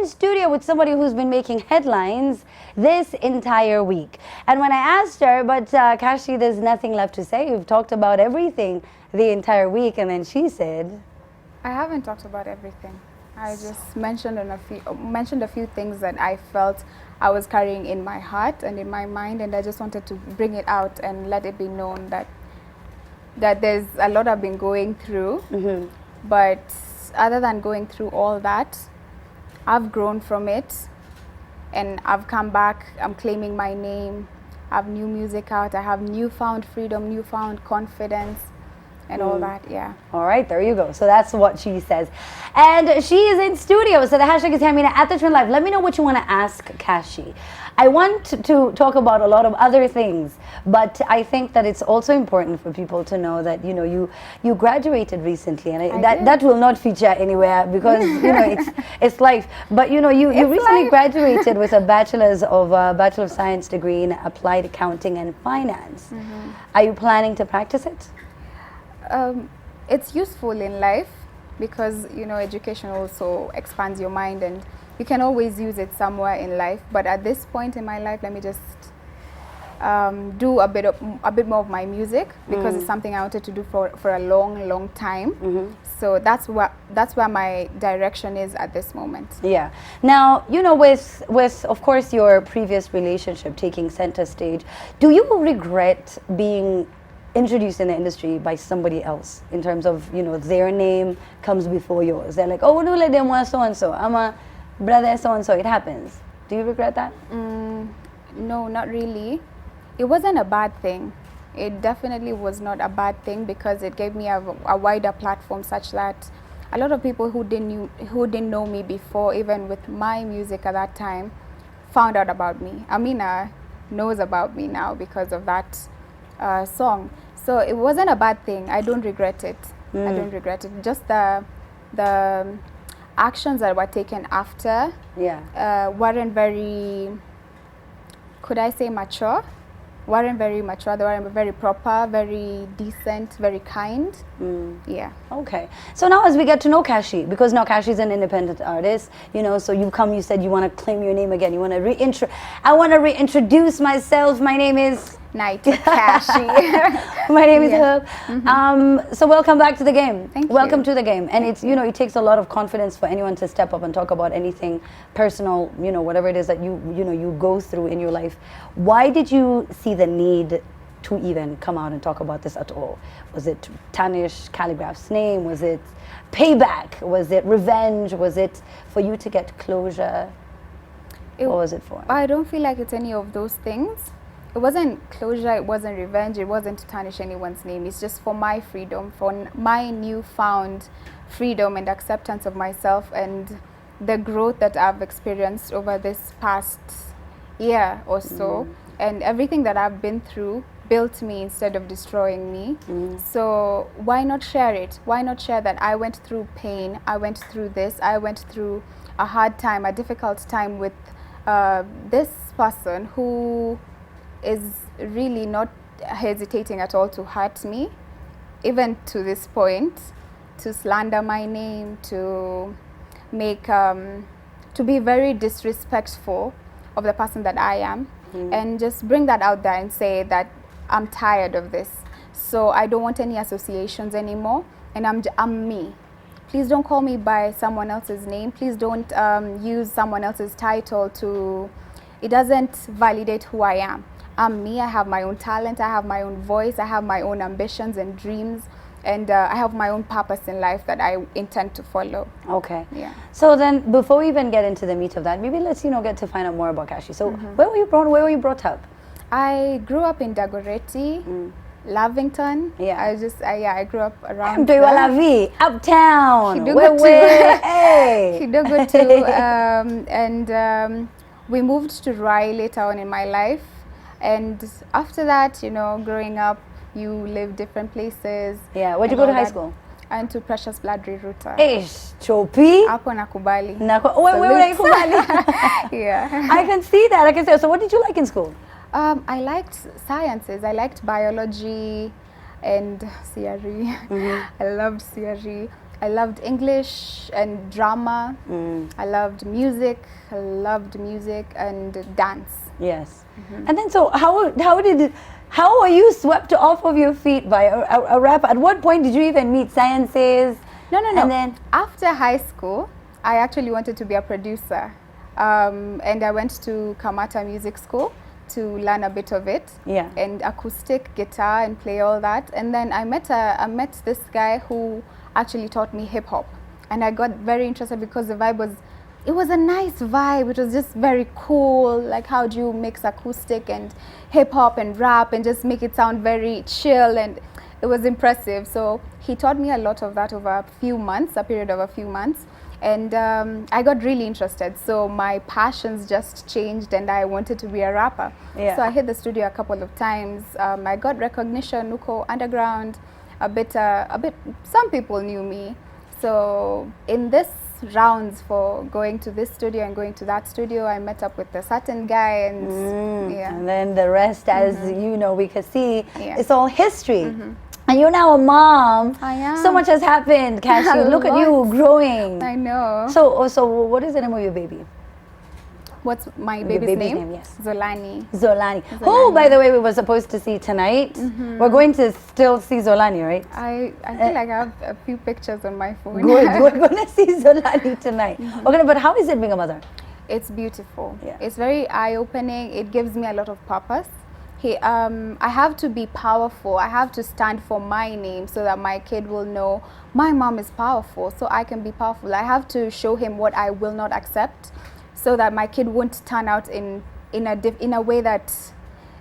in studio with somebody who's been making headlines this entire week. And when I asked her, but Cashy, there's nothing left to say. You've talked about everything the entire week. And then she said, I haven't talked about everything. I just mentioned a few things that I felt I was carrying in my heart and in my mind, and I just wanted to bring it out and let it be known that there's a lot I've been going through. mm-hmm. But other than going through all that, I've grown from it, and I've come back. I'm claiming my name. I have new music out. I have newfound freedom, newfound confidence, and all that. Yeah. All right, there you go. So that's what she says. And she is in studio. So the hashtag is Amina at the Twin Live. Let me know what you want to ask Cashy. I want to talk about a lot of other things, but I think that it's also important for people to know that, you know, you graduated recently, and that will not feature anywhere because, you know, it's life. But, you know, you recently graduated with a Bachelor of Science degree in Applied Accounting and Finance. Mm-hmm. Are you planning to practice it? It's useful in life because, you know, education also expands your mind, and you can always use it somewhere in life. But at this point in my life, let me just do a bit more of my music, because it's something I wanted to do for a long time. Mm-hmm. So that's where my direction is at this moment. Yeah. Now, you know, with of course your previous relationship taking center stage, do you regret being introduced in the industry by somebody else in terms of, you know, their name comes before yours? They're like, oh, no, let them want so and so. I'm a brother so and so. It happens. Do you regret that? No, not really. It wasn't a bad thing. It definitely was not a bad thing, because it gave me a wider platform, such that a lot of people who didn't know me before, even with my music at that time, found out about me. Amina knows about me now because of that song. So it wasn't a bad thing. I don't regret it. I don't regret it. Just the actions that were taken after weren't very, could I say mature? Weren't very mature. They weren't very proper, very decent, very kind. Yeah. Okay. So now as we get to know Cashy, because now Cashy is an independent artist, you know, so you said you want to claim your name again. You want to I want to reintroduce myself. My name is Night Cashy. My name is Herb. So welcome back to the game. Thank you. Welcome to the game. And it's, you know, it takes a lot of confidence for anyone to step up and talk about anything personal, you know, whatever it is that you go through in your life. Why did you see the need to even come out and talk about this at all? Was it tarnish Khaligraph's name? Was it payback? Was it revenge? Was it for you to get closure? What was it for? I don't feel like it's any of those things. It wasn't closure, it wasn't revenge, it wasn't to tarnish anyone's name. It's just for my freedom, for my newfound freedom and acceptance of myself, and the growth that I've experienced over this past year or so. And everything that I've been through built me instead of destroying me. So why not share it? Why not share that I went through pain, I went through this, I went through a hard time, a difficult time with this person who is really not hesitating at all to hurt me, even to this point, to slander my name, to make, to be very disrespectful of the person that I am, and just bring that out there and say that I'm tired of this. So I don't want any associations anymore, and I'm me. Please don't call me by someone else's name. Please don't use someone else's title to, it doesn't validate who I am. I'm me. I have my own talent, I have my own voice, I have my own ambitions and dreams, and I have my own purpose in life that I intend to follow. Okay. Yeah. So then, before we even get into the meat of that, maybe let's, you know, get to find out more about Cashy. So where were you brought up? I grew up in Dagoretti, Lavington. Yeah. I grew up around there. La vie, uptown. Kidogo Hey. Kidogo too. And we moved to Rai later on in my life. And after that, you know, growing up, you live different places. Yeah, where'd you go to high school? I went to Precious Blood Rerouter. Ish, chopi. Hapo nakubali. Where nakubali? Yeah. I can see that. I can see. So what did you like in school? I liked sciences. I liked biology and CRE. I loved CRE. I loved English and drama. I loved music. I loved music and dance. Yes. And then so how are you swept off of your feet by a rapper? At what point did you even meet Sciences? No. And then After high school, I actually wanted to be a producer. And I went to Kamata Music School to learn a bit of it. Yeah. And acoustic guitar and play all that. And then I met this guy who actually taught me hip hop. And I got very interested because the vibe was a nice vibe. It was just very cool. Like, how do you mix acoustic and hip hop and rap and just make it sound very chill? And it was impressive. So he taught me a lot of that over a period of a few months. And I got really interested. So my passions just changed and I wanted to be a rapper. Yeah. So I hit the studio a couple of times. I got recognition, Nuko Underground, a bit, some people knew me. So in this rounds for going to this studio and going to that studio, I met up with a certain guy and yeah. And then the rest, as you know, we could see, Yeah. it's all history. And you're now a mom. I am. So much has happened, Cashy. A Look at you lot. growing. I know. So what is the name of your baby? What's my Your baby's name? Yes. Zolani. Zolani. Who, by the way, we were supposed to see tonight. We're going to still see Zolani, right? I feel like I have a few pictures on my phone. Good. We're going to see Zolani tonight. Okay, but how is it being a mother? It's beautiful. Yeah. It's very eye-opening. It gives me a lot of purpose. I have to be powerful. I have to stand for my name so that my kid will know my mom is powerful, so I can be powerful. I have to show him what I will not accept so that my kid won't turn out in a way that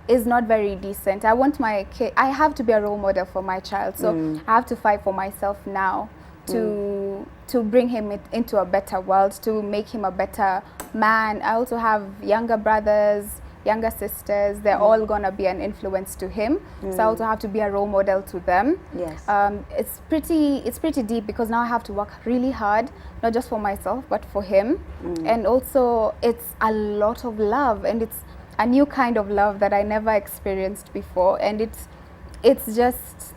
is not very decent. I want my kid, I have to be a role model for my child, so I have to fight for myself now to bring him into a better world, to make him a better man. I also have younger brothers, younger sisters. They're all gonna be an influence to him, so I also have to be a role model to them. Yes. It's pretty deep because now I have to work really hard, not just for myself but for him. And also it's a lot of love, and it's a new kind of love that I never experienced before, and it's just,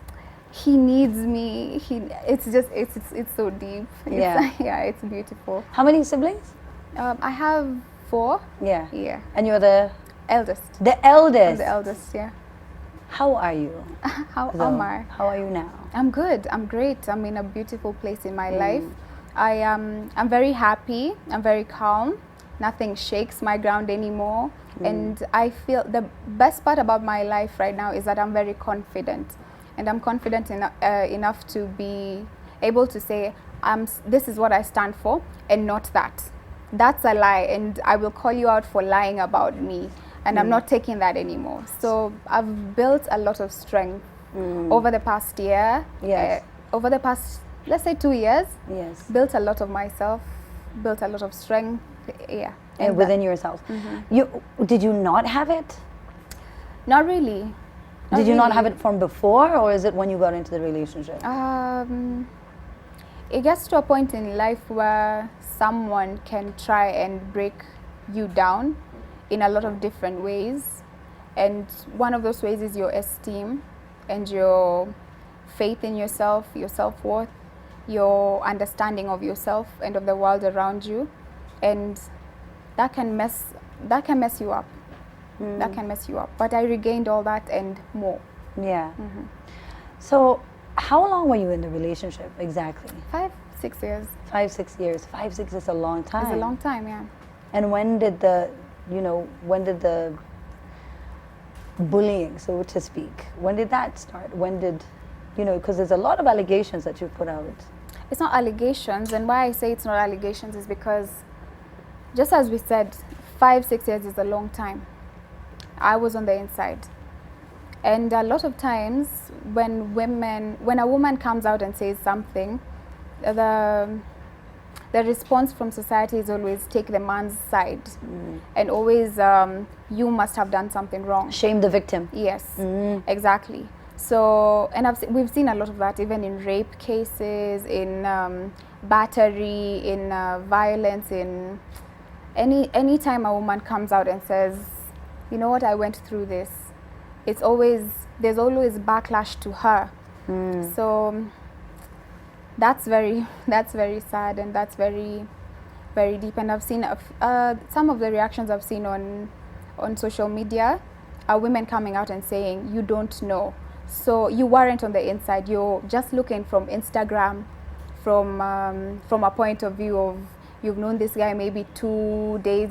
he needs me. It's so deep. Yeah. Yeah, it's beautiful. How many siblings? I have 4. Yeah. Yeah. And you're the Eldest. eldest. I'm the eldest, yeah. How are you? How So, am I? How are you now? I'm good. I'm great. I'm in a beautiful place in my life. I'm very happy. I'm very calm. Nothing shakes my ground anymore. And I feel the best part about my life right now is that I'm very confident. And I'm confident enough to be able to say, this is what I stand for and not that. That's a lie, and I will call you out for lying about me. And I'm not taking that anymore. So I've built a lot of strength over the past year. Yes. Over the past, let's say 2 years. Yes. Built a lot of myself, built a lot of strength. Yeah. And within yourself. Did you not have it? Not really. Did you not have it from before, or is it when you got into the relationship? It gets to a point in life where someone can try and break you down in a lot of different ways, and one of those ways is your esteem and your faith in yourself, your self-worth, your understanding of yourself and of the world around you, and that can mess you up. That can mess you up. But I regained all that and more. Yeah. So how long were you in the relationship exactly? 5-6 years. 5-6 years. 5-6 is a long time. It's a long time, yeah. And when did the bullying, so to speak, when did that start? When did, because there's a lot of allegations that you've put out. It's not allegations, and why I say it's not allegations is because, just as we said, 5-6 years is a long time. I was on the inside. And a lot of times when a woman comes out and says something, the response from society is always take the man's side, and always you must have done something wrong. Shame the victim. Yes, exactly. So, and we've seen a lot of that even in rape cases, in battery, in violence, in any time a woman comes out and says, you know what, I went through this, there's always backlash to her. So that's very sad, and that's very deep. And I've seen some of the reactions I've seen on social media are women coming out and saying, you don't know, so you weren't on the inside, you're just looking from Instagram, from a point of view of you've known this guy maybe 2 days,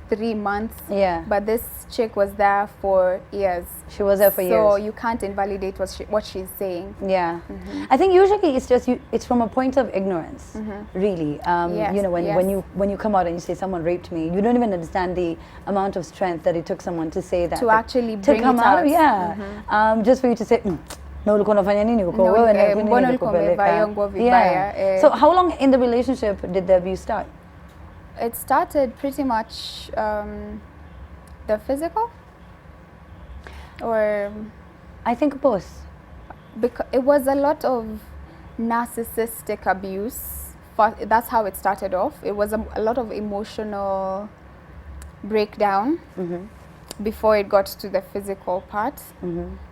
3 months, but this chick was there for years. She was there for years. So you can't invalidate what she's saying. Yeah. I think usually it's just it's from a point of ignorance, really. Yes, you know, when you come out and you say someone raped me, you don't even understand the amount of strength that it took someone to say that. To actually bring to come it out. Yeah. Just for you to say, no, unafanya nini huko? Mbona ulikuwa umevaa nguo vibaya? So how long in the relationship did the abuse start? It started pretty much the physical, or I think both. Because it was a lot of narcissistic abuse. That's how it started off. It was a lot of emotional breakdown before it got to the physical part.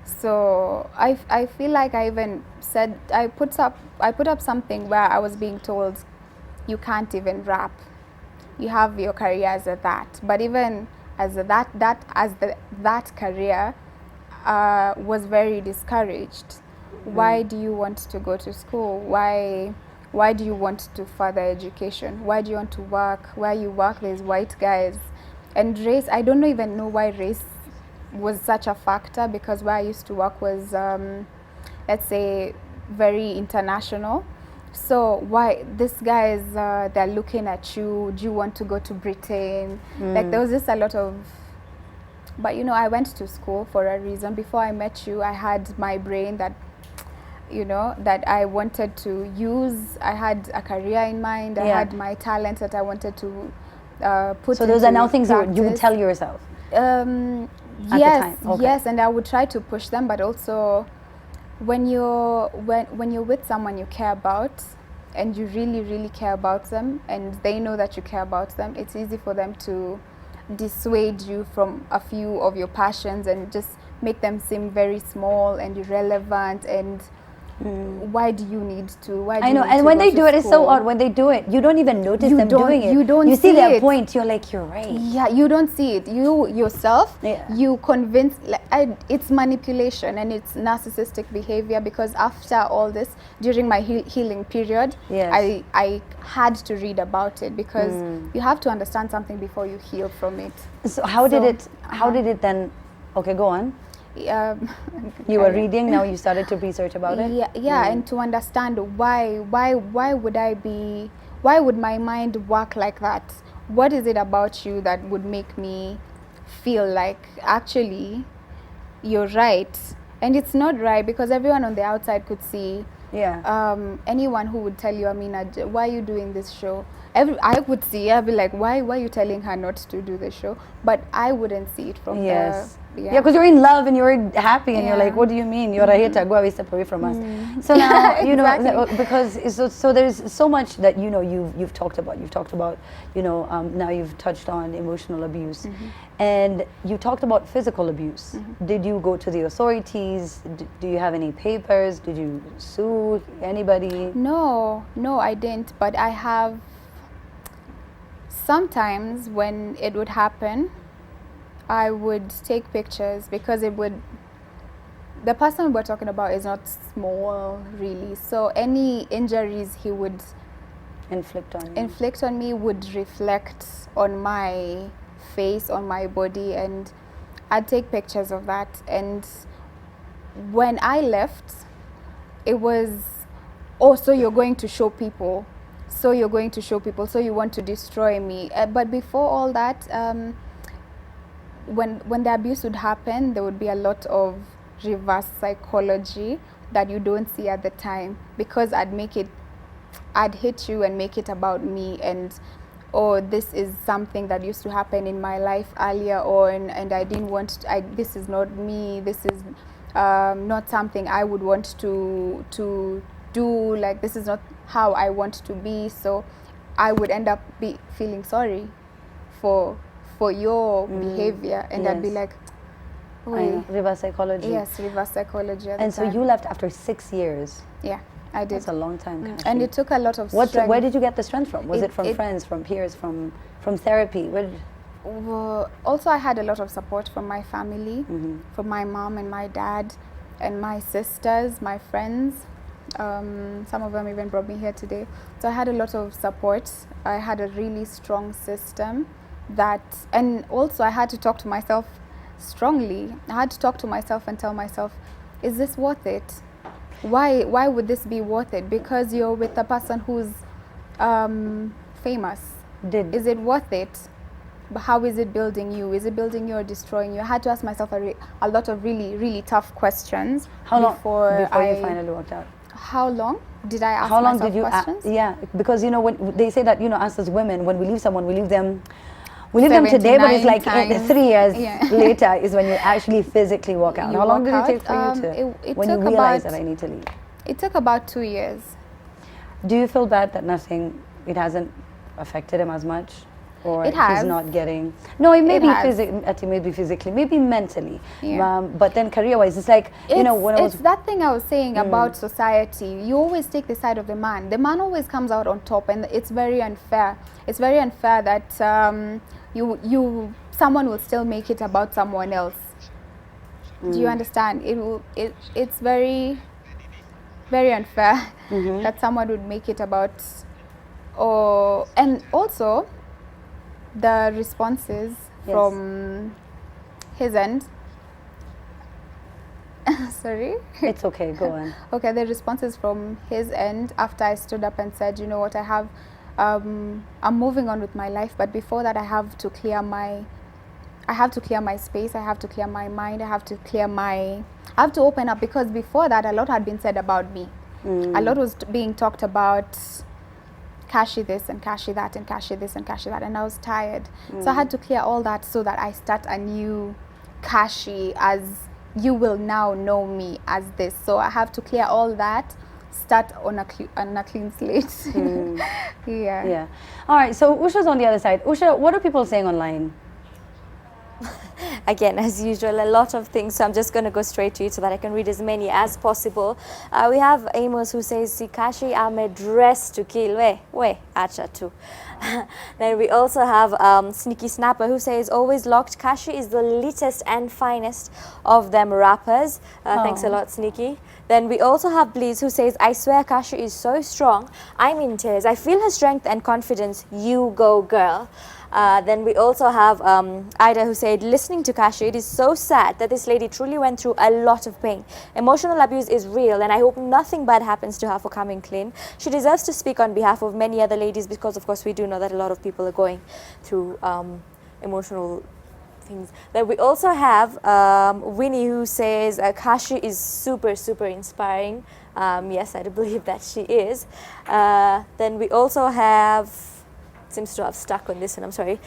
So I feel like I even said, I put up something where I was being told, you can't even rap. You have your career as a that, but even as that career was very discouraged. Why do you want to go to school? Why do you want to further education? Why do you want to work? Where you work, there's white guys. And race, I don't even know why race was such a factor, because where I used to work was, let's say, very international. So why this guys, they're looking at you, do you want to go to Britain? Like there was just a lot of, but you know, I went to school for a reason. Before I met you, I had my brain that, you know, that I wanted to use. I had a career in mind. I had my talent that I wanted to put. So those are now things you would tell yourself. Yes, the time. Okay. Yes, and I would try to push them, but also when you're with someone you care about, and you really care about them, and they know that you care about them, it's easy for them to dissuade you from a few of your passions and just make them seem very small and irrelevant. And why do you need to? I know, and when they do it, it's so odd. When they do it, you don't even notice them doing it. You see their point. You're like, you're right. Yeah, you don't see it. You yourself, you convince. It's manipulation and it's narcissistic behavior. Because after all this, during my healing period, I had to read about it, because you have to understand something before you heal from it. So how did it then? Okay, go on. You were reading, now you started to research about it? And to understand why would my mind work like that? What is it about you that would make me feel like actually you're right? And it's not right, because everyone on the outside could see. Anyone who would tell you, Amina, why are you doing this show? I would see, I'd be like, why are you telling her not to do the show? But I wouldn't see it from because you're in love and you're happy and you're like, what do you mean? You're a hater, go away, step away from us. So now, you know, because so there's so much that, you know, you've talked about. You've talked about, you know, now you've touched on emotional abuse. And you talked about physical abuse. Did you go to the authorities? Do you have any papers? Did you sue anybody? No, I didn't. But I have, sometimes when it would happen, I would take pictures, because the person we're talking about is not small, really. So any injuries he would inflict on me would reflect on my face, on my body, and I'd take pictures of that. And when I left, it was, so you're going to show people, so you want to destroy me. But before all that, when the abuse would happen, there would be a lot of reverse psychology that you don't see at the time, because I'd hit you and make it about me, and this is something that used to happen in my life earlier on, and I didn't want this is not me, this is not something I would want to do, like this is not how I want to be. So I would end up feeling sorry for your behavior, and I'd be like, reverse psychology. Yes, reverse psychology. And so you left after 6 years. Yeah, I did. That's a long time, Cashy. And it took a lot of strength. Where did you get the strength from? Was it from friends, from peers, from therapy? Also, I had a lot of support from my family, from my mom and my dad, and my sisters, my friends. Some of them even brought me here today. So I had a lot of support. I had a really strong system and also I had to talk to myself strongly. I had to talk to myself and tell myself, is this worth it? Why would this be worth it? Because you're with a person who's famous. Is it worth it? But how is it building you? Is it building you or destroying you? I had to ask myself a lot of really, really tough questions. How long before you finally walked out? How long did I ask How long myself did you questions? Yeah, because when they say that, us as women, when we leave someone, we leave them today, but it's like 3 years later is when you actually physically walk out. How long did it take for you to, when you realize that I need to leave? It took about 2 years. Do you feel bad that it hasn't affected him as much? Or it has. He's not getting... No, it may be physically, maybe mentally. Yeah. But then career-wise, it's like, it's that thing I was saying about society. You always take the side of the man. The man always comes out on top, and it's very unfair. It's very unfair that someone will still make it about someone else. Do you understand? It's very, very unfair that someone would make it about... and also... the responses from his end. Sorry? It's okay, go on. Okay, the responses from his end after I stood up and said, you know what, I'm moving on with my life, but before that I have to clear my space, I have to clear my mind, I have to open up, because before that a lot had been said about me. A lot was being talked about. Cashy this and Cashy that and Cashy this and Cashy that, and I was tired. So I had to clear all that so that I start a new Cashy, as you will now know me as this. So I have to clear all that, start on a clean slate. Yeah. All right, so Usha's on the other side. Usha, what are people saying online? Again, as usual, a lot of things, so I'm just going to go straight to it so that I can read as many as possible. We have Amos who says, "Si Cashy, I'm a dress to kill." We, acha too. Then we also have Sneaky Snapper who says, "Always locked. Cashy is the latest and finest of them rappers." Thanks a lot, Sneaky. Then we also have Bleeze who says, "I swear Cashy is so strong. I'm in tears. I feel her strength and confidence. You go, girl." Then we also have Ida who said, "Listening to Cashy, it is so sad that this lady truly went through a lot of pain. Emotional abuse is real, and I hope nothing bad happens to her for coming clean. She deserves to speak on behalf of many other ladies, because of course we do know that a lot of people are going through emotional things." Then we also have Winnie who says, "Cashy is super, super inspiring." Yes, I do believe that she is. Then we also have... seems to have stuck on this one, I'm sorry.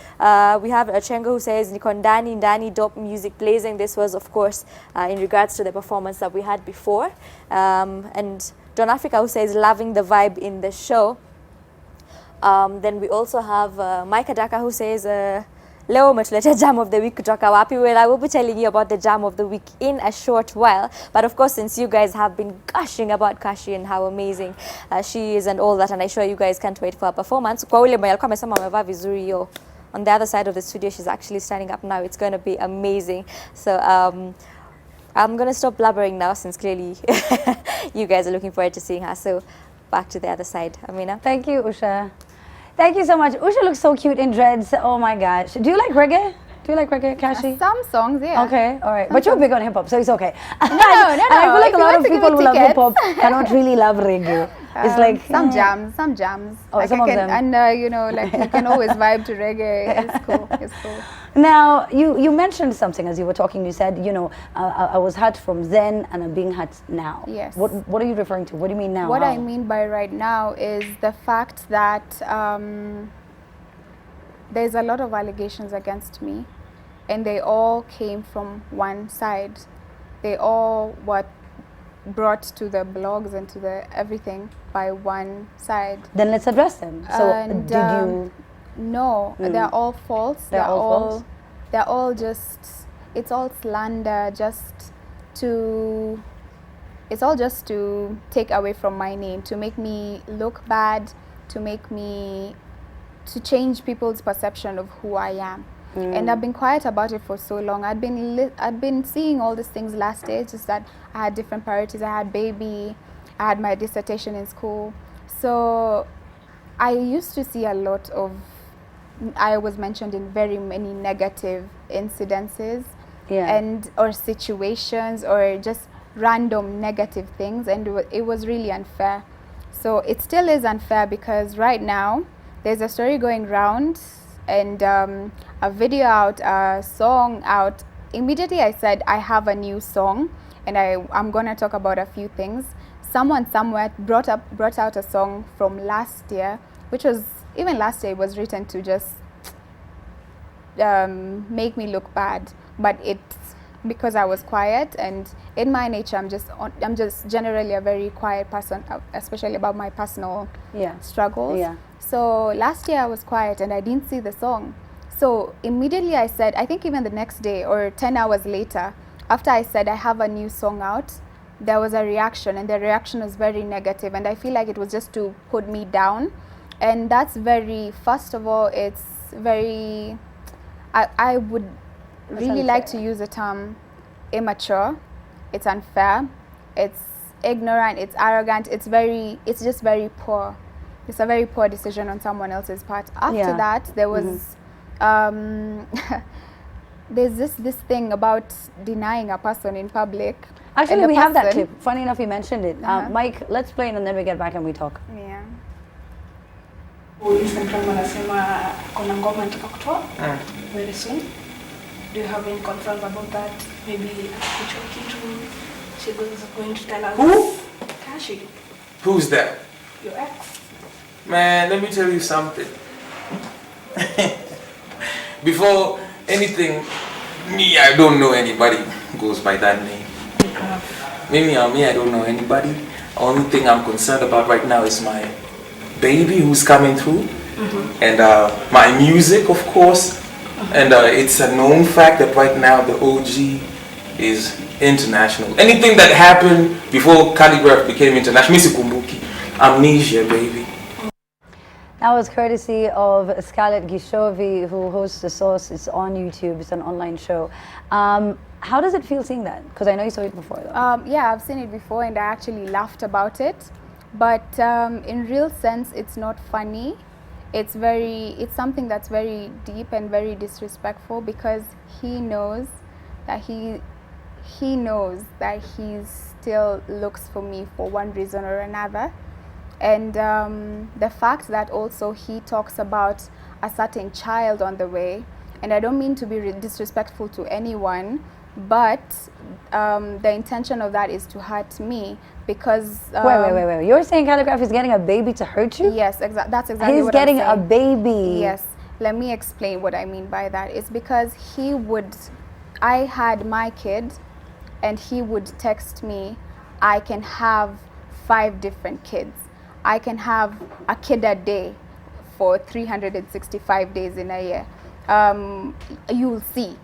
We have Chengo who says, "Nikondani Ndani, dope music blazing." This was, of course, in regards to the performance that we had before. And Don Africa who says, "Loving the vibe in the show." Then we also have Mike Adaka who says, "Leo umetuleta jam of the week kutoka wapi?" Well, I will be telling you about the jam of the week in a short while. But of course, since you guys have been gushing about Cashy and how amazing she is and all that, and I sure you guys can't wait for her performance. Kwa ule mwenye alikuwa amesema amevaa vizuri yo, on the other side of the studio, she's actually standing up now. It's going to be amazing. So I'm going to stop blabbering now, since clearly you guys are looking forward to seeing her. So back to the other side, Amina. Thank you, Usha. Thank you so much. Usha looks so cute in dreads. Oh my gosh. Do you like reggae? Do you like reggae, Cashy? Some songs, yeah. Okay, all right. But you're big on hip hop, so it's okay. No. And I feel like a lot of people who love hip hop cannot really love reggae. It's like some jams. Oh, like some of them. And you know, like you can always vibe to reggae. It's cool. It's cool. Now, you mentioned something as you were talking. You said, I was hurt from then and I'm being hurt now. Yes. What are you referring to? What do you mean now? What I mean by right now is the fact that there's a lot of allegations against me, and they all came from one side. They all were brought to the blogs and to the everything by one side. Then let's address them. So and, did you? No, they're all false. They're all false? They're all just, it's all slander just to it's all just to take away from my name, to make me look bad, to change people's perception of who I am. And I've been quiet about it for so long. I'd been seeing all these things last year. It's just that I had different priorities. I had baby, I had my dissertation in school. So I used to see a lot of, I was mentioned in very many negative incidences or situations or just random negative things, and it was really unfair. So it still is unfair because right now there's a story going around and a video out, a song out. Immediately I said I have a new song and I'm gonna talk about a few things. Someone somewhere brought out a song from last year, which was, even last year it was written to just make me look bad, but it's because I was quiet, and in my nature I'm just generally a very quiet person, especially about my personal struggles. So last year I was quiet and I didn't see the song. So immediately I said, I think even the next day or 10 hours later, after I said I have a new song out, there was a reaction, and the reaction was very negative, and I feel like it was just to put me down. And that's very, first of all, it's very, I would really like to use the term immature. It's unfair, it's ignorant, it's arrogant, it's just very poor. It's a very poor decision on someone else's part. After that, there was there's this thing about denying a person in public. Actually, we have that clip. Funny enough, you mentioned it. Mike, let's play it and then we get back and we talk. Yeah. Instagram anasema kuna ngoma nataka kutoa very soon. Do you have any concerns about that? Maybe akichwa kitu, she was going to tell us. Who? Cashy. Who's that? Your ex. Man, let me tell you something. Before anything, I don't know anybody who goes by that name. Me, I don't know anybody. Only thing I'm concerned about right now is my baby who's coming through, and my music, of course. And it's a known fact that right now the OG is international. Anything that happened before Khaligraph became international, misikumbuki. Amnesia, baby. That was courtesy of Scarlett Gishovi, who hosts The Source. It's on YouTube. It's an online show. How does it feel seeing that? Because I know you saw it before, though. Yeah, I've seen it before, and I actually laughed about it. But in real sense, it's not funny. It's something that's very deep and very disrespectful, because he knows that he still looks for me for one reason or another. And the fact that also he talks about a certain child on the way, and I don't mean to be disrespectful to anyone, but the intention of that is to hurt me, because wait. You're saying Khaligraph is getting a baby to hurt you? Yes, that's exactly He's what getting I'm a saying. baby. Yes, let me explain what I mean by that. It's because I had my kid, and he would text me, I can have 5 different kids. I can have a kid a day for 365 days in a year. You'll see.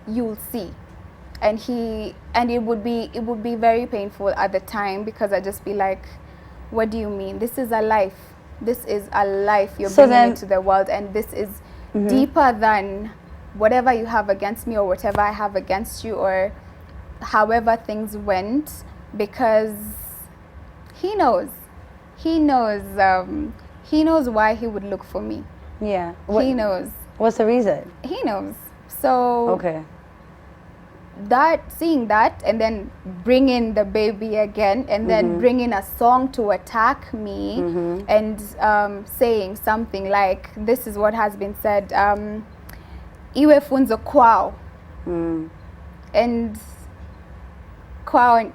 And it would be very painful at the time, because I'd just be like, what do you mean? This is a life. This is a life you're bringing into the world, and this is deeper than whatever you have against me or whatever I have against you, or however things went, because he knows why he would look for me. Yeah. He knows. What's the reason? He knows. So okay. Seeing that, and then bring in the baby again, and then bring in a song to attack me, and saying something like, this is what has been said, iwe funzo kwao. And kwao,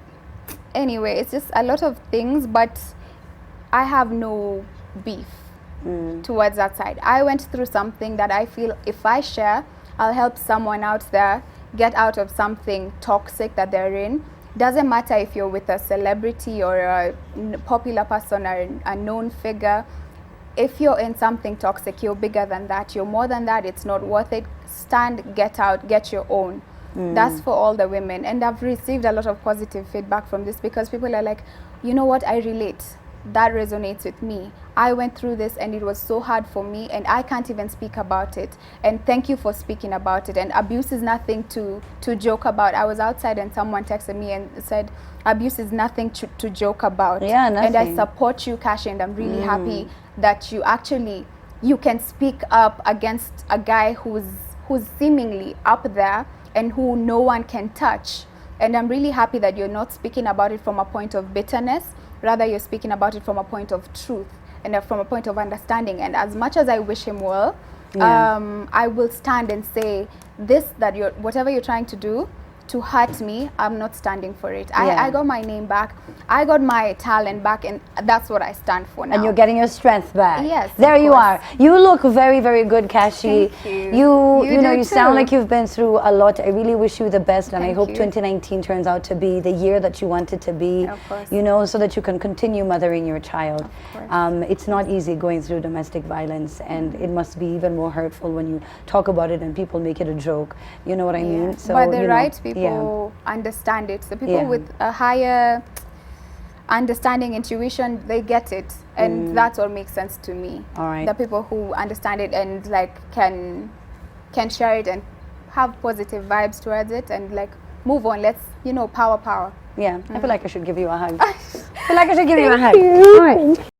anyway, it's just a lot of things, but I have no beef towards that side. I went through something that I feel if I share, I'll help someone out there get out of something toxic that they're in. Doesn't matter if you're with a celebrity or a popular person or a known figure. If you're in something toxic, you're bigger than that. You're more than that. It's not worth it. Stand, get out, get your own. That's for all the women. And I've received a lot of positive feedback from this, because people are like, you know what, I relate. That resonates with me. I went through this and it was so hard for me, and I can't even speak about it. And thank you for speaking about it. And abuse is nothing to joke about. I was outside and someone texted me and said, abuse is nothing to joke about. Yeah, nothing. And I support you, Cashy, and I'm really happy that you can speak up against a guy who's seemingly up there and who no one can touch. And I'm really happy that you're not speaking about it from a point of bitterness. Rather, you're speaking about it from a point of truth and from a point of understanding. And as much as I wish him well, I will stand and say whatever you're trying to do to hurt me, I'm not standing for it. I got my name back. I got my talent back, and that's what I stand for now. And you're getting your strength back. Yes, there of you course. are. You look very, very good, Cashy. Thank you. You know, do you sound too. like you've been through a lot. I really wish you the best, and I Thank hope you. 2019 turns out to be the year that you want it to be. Of course. You know, so that you can continue mothering your child. Of course. It's not easy going through domestic violence, and it must be even more hurtful when you talk about it and people make it a joke. You know what I mean? So, but the you know, right people understand it. The people Yeah. with a higher understanding, intuition, they get it, and that's what makes sense to me. All right. The people who understand it and like can share it and have positive vibes towards it and like move on. Let's power. Yeah, I feel like I should give you a hug. I feel like I should give you a hug. All right.